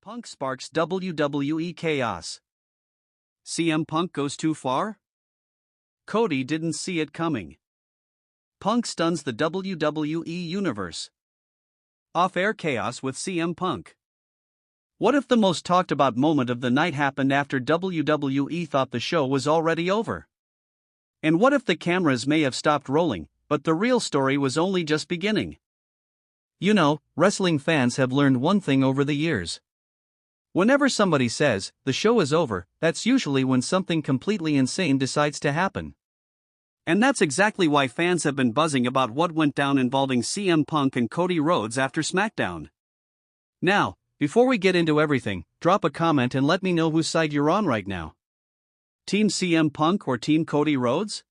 Punk sparks WWE chaos. CM Punk goes too far? Cody didn't see it coming. Punk stuns the WWE Universe. Off-air chaos with CM Punk. What if the most talked about moment of the night happened after WWE thought the show was already over? And what if the cameras may have stopped rolling, but the real story was only just beginning? You know, wrestling fans have learned one thing over the years. Whenever somebody says, the show is over, that's usually when something completely insane decides to happen. And that's exactly why fans have been buzzing about what went down involving CM Punk and Cody Rhodes after SmackDown. Now, before we get into everything, drop a comment and let me know whose side you're on right now. Team CM Punk or Team Cody Rhodes?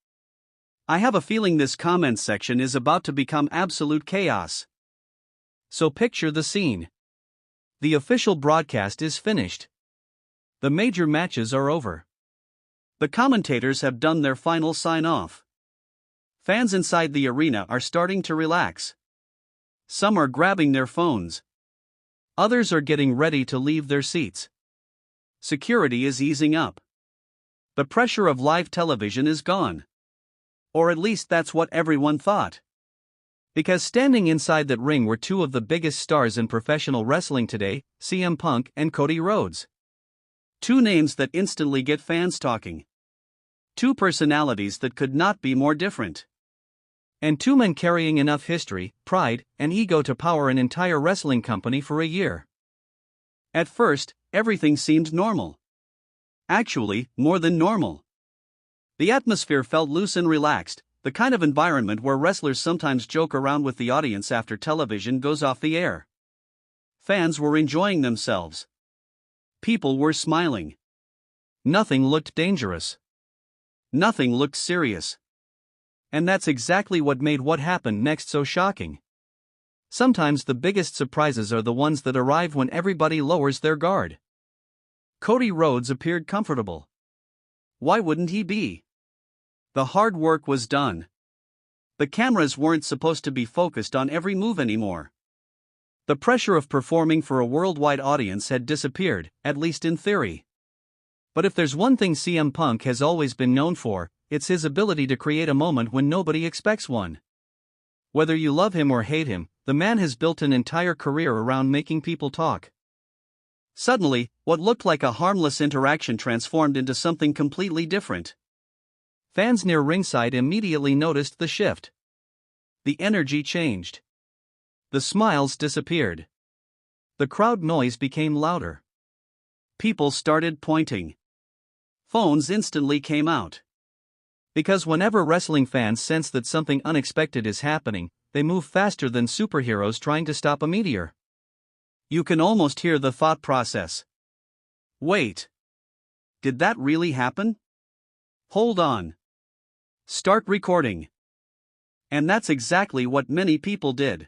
I have a feeling this comment section is about to become absolute chaos. So picture the scene. The official broadcast is finished. The major matches are over. The commentators have done their final sign-off. Fans inside the arena are starting to relax. Some are grabbing their phones. Others are getting ready to leave their seats. Security is easing up. The pressure of live television is gone. Or at least that's what everyone thought. Because standing inside that ring were two of the biggest stars in professional wrestling today, CM Punk and Cody Rhodes. Two names that instantly get fans talking. Two personalities that could not be more different. And two men carrying enough history, pride, and ego to power an entire wrestling company for a year. At first, everything seemed normal. Actually, more than normal. The atmosphere felt loose and relaxed, the kind of environment where wrestlers sometimes joke around with the audience after television goes off the air. Fans were enjoying themselves. People were smiling. Nothing looked dangerous. Nothing looked serious. And that's exactly what made what happened next so shocking. Sometimes the biggest surprises are the ones that arrive when everybody lowers their guard. Cody Rhodes appeared comfortable. Why wouldn't he be? The hard work was done. The cameras weren't supposed to be focused on every move anymore. The pressure of performing for a worldwide audience had disappeared, at least in theory. But if there's one thing CM Punk has always been known for, it's his ability to create a moment when nobody expects one. Whether you love him or hate him, the man has built an entire career around making people talk. Suddenly, what looked like a harmless interaction transformed into something completely different. Fans near ringside immediately noticed the shift. The energy changed. The smiles disappeared. The crowd noise became louder. People started pointing. Phones instantly came out. Because whenever wrestling fans sense that something unexpected is happening, they move faster than superheroes trying to stop a meteor. You can almost hear the thought process. Wait. Did that really happen? Hold on. Start recording. And that's exactly what many people did.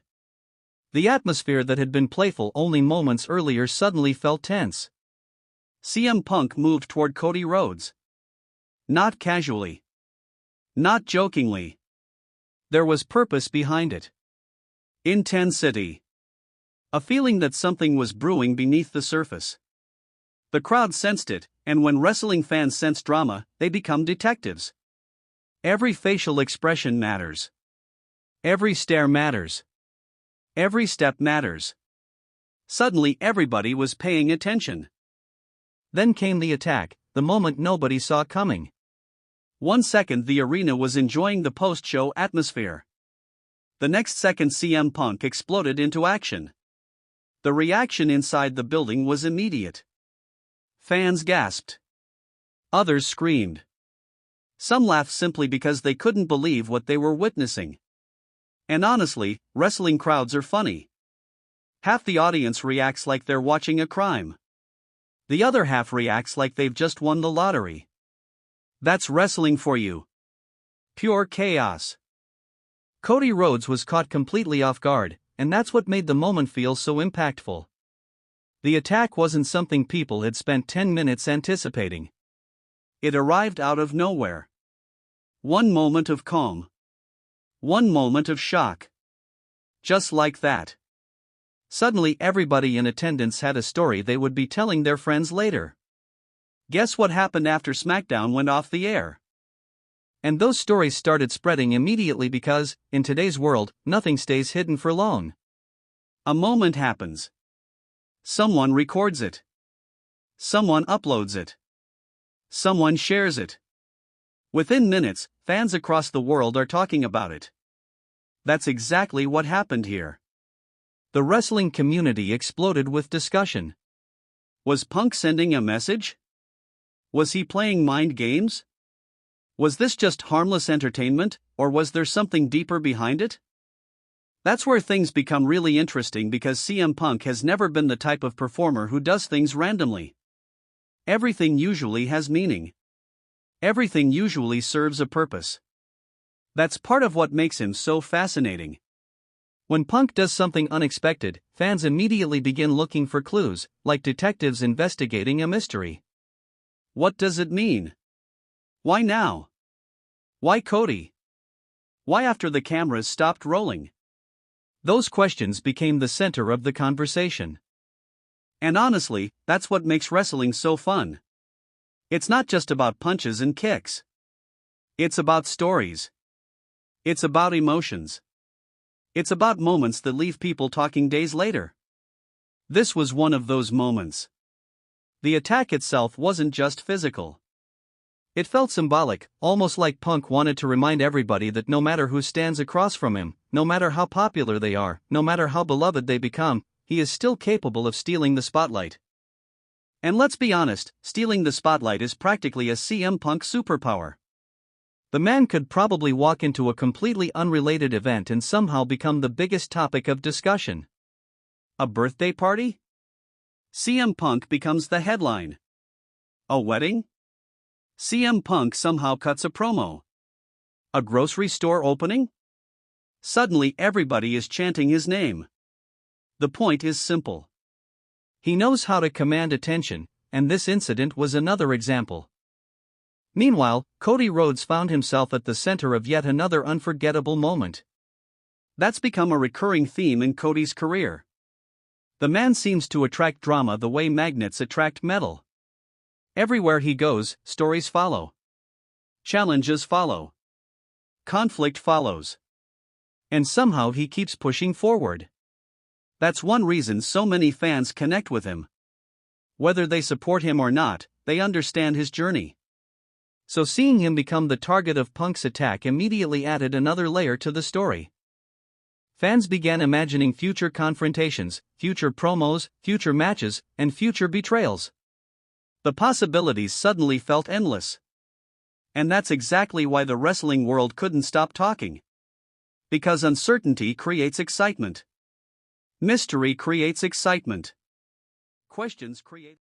The atmosphere that had been playful only moments earlier suddenly felt tense. CM Punk moved toward Cody Rhodes. Not casually. Not jokingly. There was purpose behind it. Intensity. A feeling that something was brewing beneath the surface. The crowd sensed it, and when wrestling fans sense drama, they become detectives. Every facial expression matters. Every stare matters. Every step matters. Suddenly everybody was paying attention. Then came the attack, the moment nobody saw coming. 1 second the arena was enjoying the post-show atmosphere. The next second CM Punk exploded into action. The reaction inside the building was immediate. Fans gasped. Others screamed. Some laughed simply because they couldn't believe what they were witnessing. And honestly, wrestling crowds are funny. Half the audience reacts like they're watching a crime. The other half reacts like they've just won the lottery. That's wrestling for you. Pure chaos. Cody Rhodes was caught completely off guard, and that's what made the moment feel so impactful. The attack wasn't something people had spent 10 minutes anticipating. It arrived out of nowhere. One moment of calm. One moment of shock. Just like that. Suddenly everybody in attendance had a story they would be telling their friends later. Guess what happened after SmackDown went off the air? And those stories started spreading immediately because, in today's world, nothing stays hidden for long. A moment happens. Someone records it. Someone uploads it. Someone shares it. Within minutes, fans across the world are talking about it. That's exactly what happened here. The wrestling community exploded with discussion. Was Punk sending a message? Was he playing mind games? Was this just harmless entertainment, or was there something deeper behind it? That's where things become really interesting because CM Punk has never been the type of performer who does things randomly. Everything usually has meaning. Everything usually serves a purpose. That's part of what makes him so fascinating. When Punk does something unexpected, fans immediately begin looking for clues, like detectives investigating a mystery. What does it mean? Why now? Why Cody? Why after the cameras stopped rolling? Those questions became the center of the conversation. And honestly, that's what makes wrestling so fun. It's not just about punches and kicks. It's about stories. It's about emotions. It's about moments that leave people talking days later. This was one of those moments. The attack itself wasn't just physical. It felt symbolic, almost like Punk wanted to remind everybody that no matter who stands across from him, no matter how popular they are, no matter how beloved they become, he is still capable of stealing the spotlight. And let's be honest, stealing the spotlight is practically a CM Punk superpower. The man could probably walk into a completely unrelated event and somehow become the biggest topic of discussion. A birthday party? CM Punk becomes the headline. A wedding? CM Punk somehow cuts a promo. A grocery store opening? Suddenly everybody is chanting his name. The point is simple. He knows how to command attention, and this incident was another example. Meanwhile, Cody Rhodes found himself at the center of yet another unforgettable moment. That's become a recurring theme in Cody's career. The man seems to attract drama the way magnets attract metal. Everywhere he goes, stories follow. Challenges follow. Conflict follows. And somehow he keeps pushing forward. That's one reason so many fans connect with him. Whether they support him or not, they understand his journey. So seeing him become the target of Punk's attack immediately added another layer to the story. Fans began imagining future confrontations, future promos, future matches, and future betrayals. The possibilities suddenly felt endless. And that's exactly why the wrestling world couldn't stop talking. Because uncertainty creates excitement. Mystery creates excitement. Questions create